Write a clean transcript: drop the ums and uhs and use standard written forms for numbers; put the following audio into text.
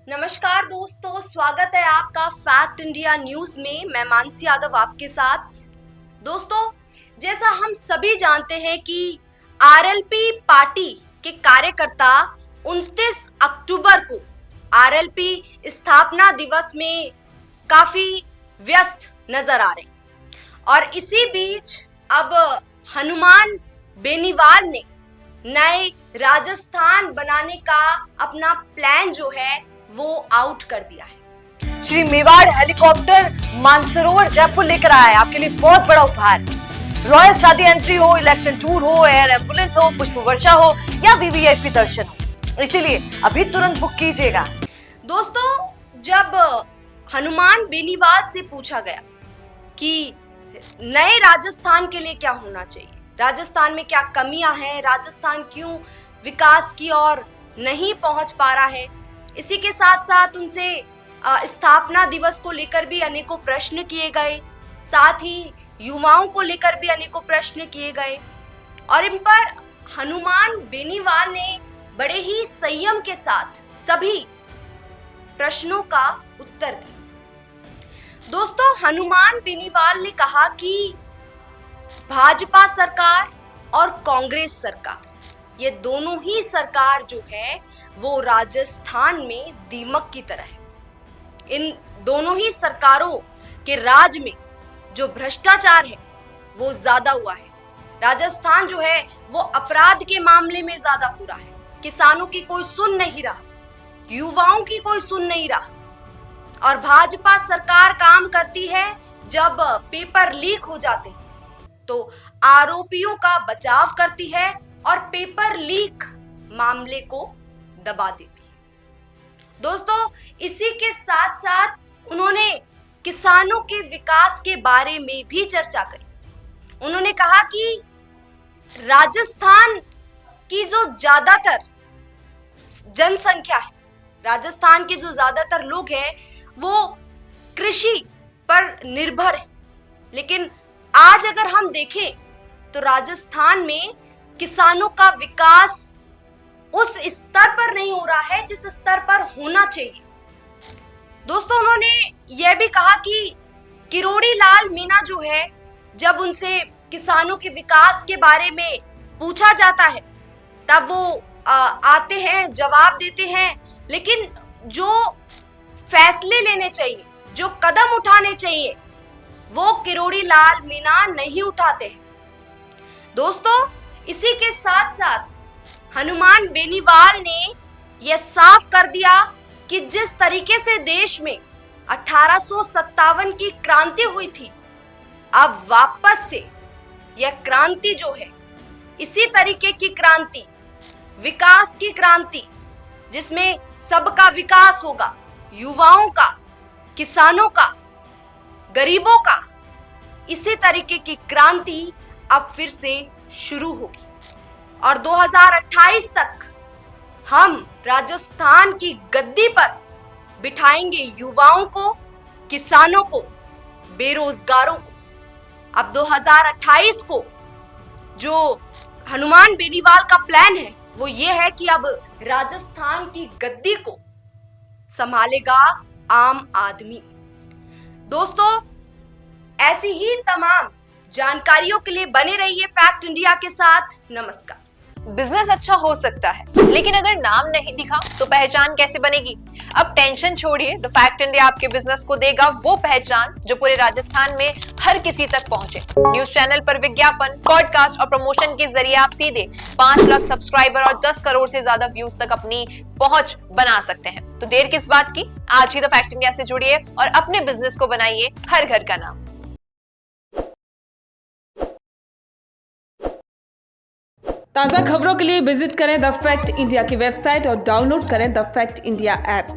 नमस्कार दोस्तों, स्वागत है आपका फैक्ट इंडिया न्यूज में। मैं मानसी यादव आपके साथ। दोस्तों, जैसा हम सभी जानते हैं कि आरएलपी पार्टी के कार्यकर्ता 29 अक्टूबर को आरएलपी स्थापना दिवस में काफी व्यस्त नजर आ रहे हैं और इसी बीच अब हनुमान बेनीवाल ने नए राजस्थान बनाने का अपना प्लान जो है वो आउट कर दिया है। श्री मेवाड़ हेलीकॉप्टर मानसरोवर जयपुर लेकर आया है आपके लिए बहुत बड़ा उपहार। रॉयल शादी एंट्री हो, इलेक्शन टूर हो, एयर एम्बुलेंस हो, पुष्प वर्षा हो या वीवीआईपी दर्शन हो, इसीलिए अभी तुरंत बुक कीजिएगा। दोस्तों, जब हनुमान बेनीवाल से पूछा गया कि नए राजस्थान के लिए क्या होना चाहिए, राजस्थान में क्या कमियां हैं, राजस्थान क्यों विकास की ओर नहीं पहुंच पा रहा है, इसी के साथ साथ उनसे स्थापना दिवस को लेकर भी अनेकों प्रश्न किए गए, साथ ही युवाओं को लेकर भी अनेकों प्रश्न किए गए और इन पर हनुमान बेनीवाल ने बड़े ही संयम के साथ सभी प्रश्नों का उत्तर दिया। दोस्तों, हनुमान बेनीवाल ने कहा कि भाजपा सरकार और कांग्रेस सरकार, ये दोनों ही सरकार जो है वो राजस्थान में दीमक की तरह है। इन दोनों ही सरकारों के राज में जो भ्रष्टाचार है वो ज्यादा हुआ है। राजस्थान जो है वो अपराध के मामले में ज्यादा हो रहा है। किसानों की कोई सुन नहीं रहा, युवाओं की कोई सुन नहीं रहा और भाजपा सरकार काम करती है जब पेपर लीक हो जाते हैं तो आरोपियों का बचाव करती है और पेपर लीक मामले को दबा देती है। दोस्तों, इसी के साथ साथ उन्होंने किसानों के विकास के बारे में भी चर्चा करी। उन्होंने कहा कि राजस्थान की जो ज्यादातर जनसंख्या है, राजस्थान के जो ज्यादातर लोग हैं वो कृषि पर निर्भर है, लेकिन आज अगर हम देखें तो राजस्थान में किसानों का विकास उस स्तर पर नहीं हो रहा है जिस स्तर पर होना चाहिए। दोस्तों, उन्होंने यह भी कहा कि किरोड़ी लाल मीणा जो है, जब उनसे किसानों के विकास के बारे में पूछा जाता है तब वो आते हैं, जवाब देते हैं, लेकिन जो फैसले लेने चाहिए, जो कदम उठाने चाहिए, वो किरोड़ी लाल मीणा नहीं उठाते हैं। दोस्तों, इसी के साथ साथ हनुमान बेनीवाल ने यह साफ कर दिया कि जिस तरीके से देश में 1857 की क्रांति हुई थी, अब वापस से यह क्रांति जो है, इसी तरीके की क्रांति, विकास की क्रांति, जिसमें सबका विकास होगा, युवाओं का, किसानों का, गरीबों का, इसी तरीके की क्रांति अब फिर से शुरू होगी और 2028 तक हम राजस्थान की गद्दी पर बिठाएंगे युवाओं को, किसानों को, बेरोजगारों को। अब 2028 को जो हनुमान बेनीवाल का प्लान है वो ये है कि अब राजस्थान की गद्दी को संभालेगा आम आदमी। दोस्तों, ऐसी ही तमाम जानकारियों के लिए बने रहिए फैक्ट इंडिया के साथ। नमस्कार। बिजनेस अच्छा हो सकता है, लेकिन अगर नाम नहीं दिखा तो पहचान कैसे बनेगी? अब टेंशन छोड़िए, द फैक्ट इंडिया आपके बिजनेस को देगा वो पहचान जो पूरे राजस्थान में हर किसी तक पहुंचे। न्यूज चैनल पर विज्ञापन, पॉडकास्ट और प्रमोशन के जरिए आप सीधे 5 लाख सब्सक्राइबर और 10 करोड़ से ज्यादा व्यूज तक अपनी पहुंच बना सकते हैं। तो देर किस बात की, आज ही द फैक्ट इंडिया से जुड़िए और अपने बिजनेस को बनाइए हर घर का नाम। ताज़ा खबरों के लिए विजिट करें द फैक्ट इंडिया की वेबसाइट और डाउनलोड करें द फैक्ट इंडिया ऐप।